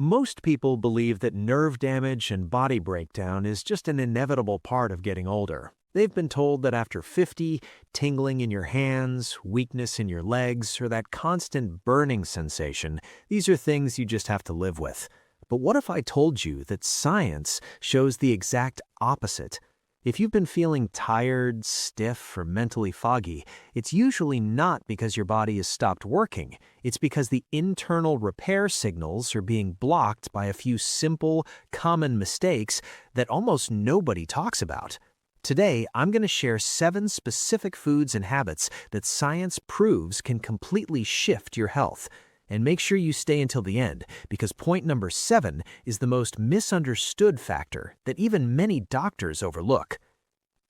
Most people believe that nerve damage and body breakdown is just an inevitable part of getting older. They've been told that after 50, tingling in your hands, weakness in your legs, or that constant burning sensation, these are things you just have to live with. But what if I told you that science shows the exact opposite? If you've been feeling tired, stiff, or mentally foggy, it's usually not because your body has stopped working. It's because the internal repair signals are being blocked by a few simple, common mistakes that almost nobody talks about. Today, I'm going to share 7 specific foods and habits that science proves can completely shift your health. And make sure you stay until the end, because point number 7 is the most misunderstood factor that even many doctors overlook.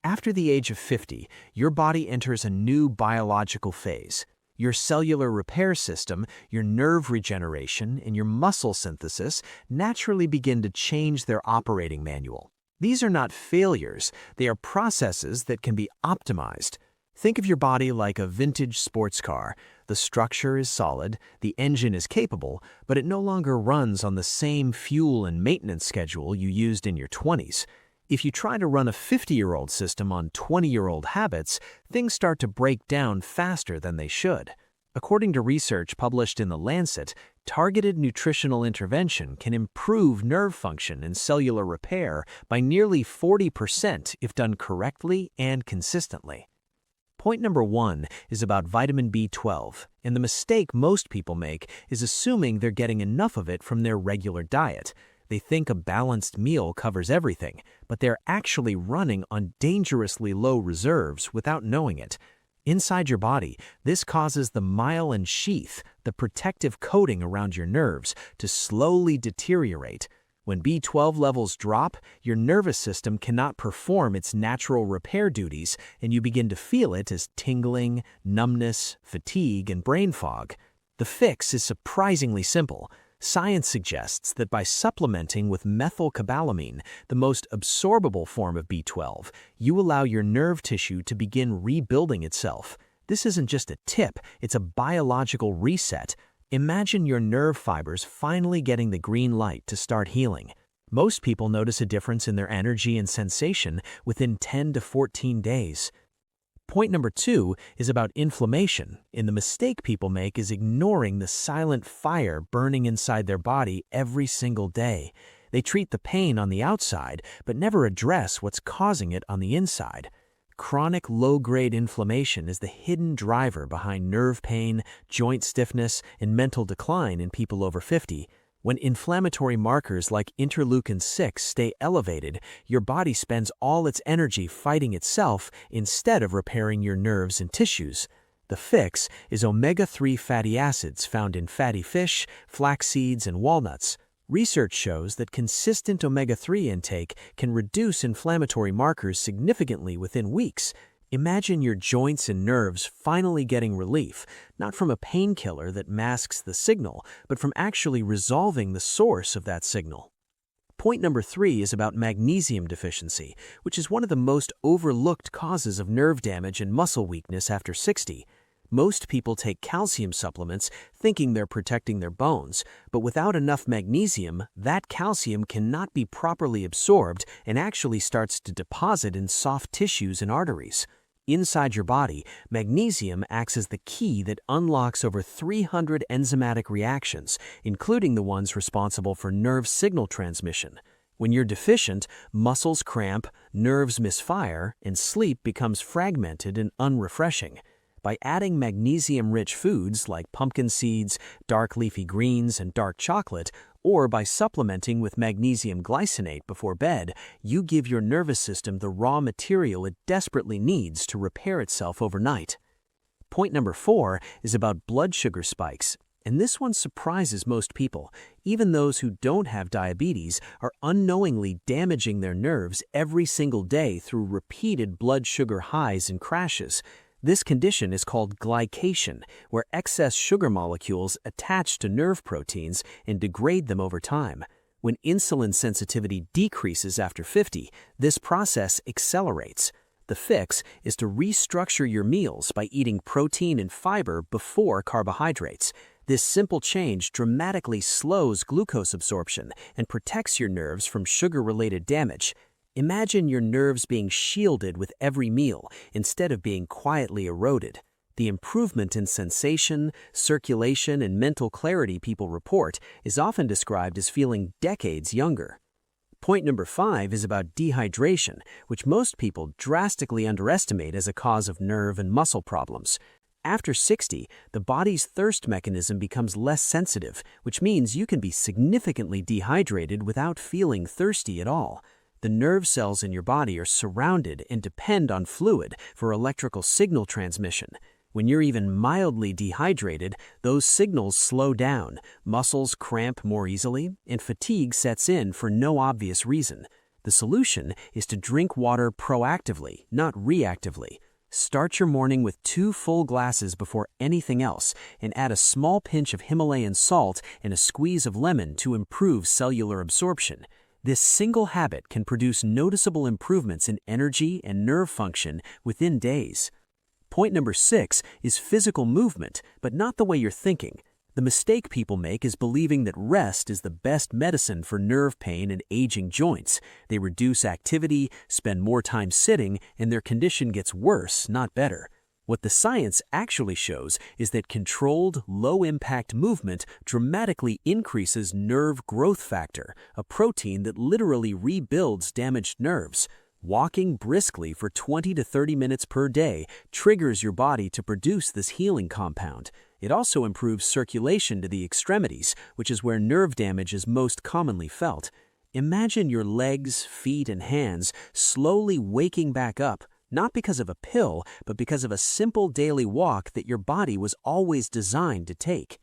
After the age of 50, your body enters a new biological phase. Your cellular repair system, your nerve regeneration, and your muscle synthesis naturally begin to change their operating manual. These are not failures, they are processes that can be optimized. Think of your body like a vintage sports car. The structure is solid, the engine is capable, but it no longer runs on the same fuel and maintenance schedule you used in your 20s. If you try to run a 50-year-old system on 20-year-old habits, things start to break down faster than they should. According to research published in The Lancet, targeted nutritional intervention can improve nerve function and cellular repair by nearly 40% if done correctly and consistently. Point number 1 is about vitamin B12, and the mistake most people make is assuming they're getting enough of it from their regular diet. They think a balanced meal covers everything, but they're actually running on dangerously low reserves without knowing it. Inside your body, this causes the myelin sheath, the protective coating around your nerves, to slowly deteriorate. When B12 levels drop, your nervous system cannot perform its natural repair duties, and you begin to feel it as tingling, numbness, fatigue, and brain fog. The fix is surprisingly simple. Science suggests that by supplementing with methylcobalamin, the most absorbable form of B12, you allow your nerve tissue to begin rebuilding itself. This isn't just a tip, it's a biological reset. Imagine your nerve fibers finally getting the green light to start healing. Most people notice a difference in their energy and sensation within 10 to 14 days. Point number 2 is about inflammation, and the mistake people make is ignoring the silent fire burning inside their body every single day. They treat the pain on the outside, but never address what's causing it on the inside. Chronic low-grade inflammation is the hidden driver behind nerve pain, joint stiffness, and mental decline in people over 50. When inflammatory markers like interleukin-6 stay elevated, your body spends all its energy fighting itself instead of repairing your nerves and tissues. The fix is omega-3 fatty acids found in fatty fish, flax seeds, and walnuts. Research shows that consistent omega-3 intake can reduce inflammatory markers significantly within weeks. Imagine your joints and nerves finally getting relief, not from a painkiller that masks the signal, but from actually resolving the source of that signal. Point number 3 is about magnesium deficiency, which is one of the most overlooked causes of nerve damage and muscle weakness after 60. Most people take calcium supplements thinking they're protecting their bones, but without enough magnesium, that calcium cannot be properly absorbed and actually starts to deposit in soft tissues and arteries. Inside your body, magnesium acts as the key that unlocks over 300 enzymatic reactions, including the ones responsible for nerve signal transmission. When you're deficient, muscles cramp, nerves misfire, and sleep becomes fragmented and unrefreshing. By adding magnesium-rich foods like pumpkin seeds, dark leafy greens, and dark chocolate, or by supplementing with magnesium glycinate before bed, you give your nervous system the raw material it desperately needs to repair itself overnight. Point number 4 is about blood sugar spikes, and this one surprises most people. Even those who don't have diabetes are unknowingly damaging their nerves every single day through repeated blood sugar highs and crashes. This condition is called glycation, where excess sugar molecules attach to nerve proteins and degrade them over time. When insulin sensitivity decreases after 50, this process accelerates. The fix is to restructure your meals by eating protein and fiber before carbohydrates. This simple change dramatically slows glucose absorption and protects your nerves from sugar-related damage. Imagine your nerves being shielded with every meal instead of being quietly eroded. The improvement in sensation, circulation, and mental clarity people report is often described as feeling decades younger. Point number 5 is about dehydration, which most people drastically underestimate as a cause of nerve and muscle problems. After 60, the body's thirst mechanism becomes less sensitive, which means you can be significantly dehydrated without feeling thirsty at all. The nerve cells in your body are surrounded and depend on fluid for electrical signal transmission. When you're even mildly dehydrated, those signals slow down, muscles cramp more easily, and fatigue sets in for no obvious reason. The solution is to drink water proactively, not reactively. Start your morning with 2 full glasses before anything else, and add a small pinch of Himalayan salt and a squeeze of lemon to improve cellular absorption. This single habit can produce noticeable improvements in energy and nerve function within days. Point number 6 is physical movement, but not the way you're thinking. The mistake people make is believing that rest is the best medicine for nerve pain and aging joints. They reduce activity, spend more time sitting, and their condition gets worse, not better. What the science actually shows is that controlled, low-impact movement dramatically increases nerve growth factor, a protein that literally rebuilds damaged nerves. Walking briskly for 20 to 30 minutes per day triggers your body to produce this healing compound. It also improves circulation to the extremities, which is where nerve damage is most commonly felt. Imagine your legs, feet, and hands slowly waking back up, not because of a pill, but because of a simple daily walk that your body was always designed to take.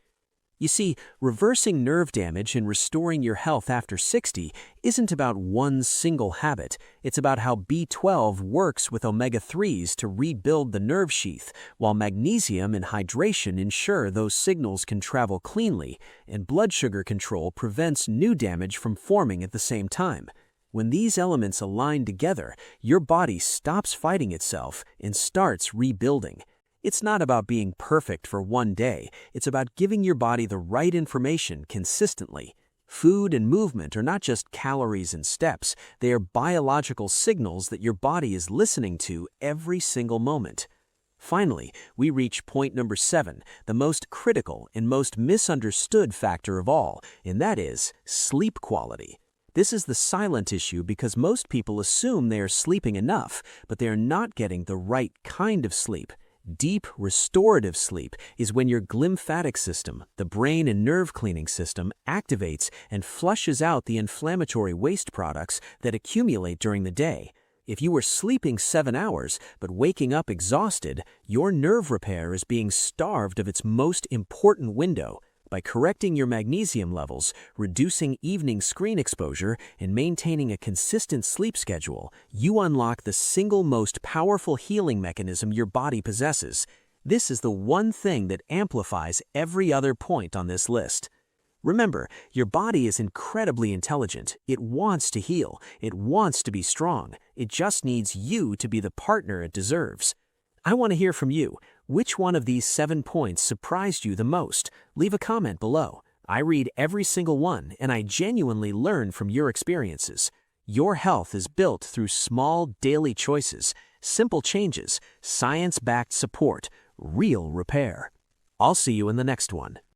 You see, reversing nerve damage and restoring your health after 60 isn't about one single habit. It's about how B12 works with omega-3s to rebuild the nerve sheath, while magnesium and hydration ensure those signals can travel cleanly, and blood sugar control prevents new damage from forming at the same time. When these elements align together, your body stops fighting itself and starts rebuilding. It's not about being perfect for one day. It's about giving your body the right information consistently. Food and movement are not just calories and steps. They are biological signals that your body is listening to every single moment. Finally, we reach point number 7, the most critical and most misunderstood factor of all, and that is sleep quality. This is the silent issue because most people assume they are sleeping enough, but they are not getting the right kind of sleep. Deep, restorative sleep is when your glymphatic system, the brain and nerve cleaning system, activates and flushes out the inflammatory waste products that accumulate during the day. If you were sleeping 7 hours but waking up exhausted, your nerve repair is being starved of its most important window. By correcting your magnesium levels, reducing evening screen exposure, and maintaining a consistent sleep schedule, you unlock the single most powerful healing mechanism your body possesses. This is the one thing that amplifies every other point on this list. Remember, your body is incredibly intelligent. It wants to heal. It wants to be strong. It just needs you to be the partner it deserves. I want to hear from you. Which one of these 7 points surprised you the most? Leave a comment below. I read every single one, and I genuinely learn from your experiences. Your health is built through small daily choices, simple changes, science-backed support, real repair. I'll see you in the next one.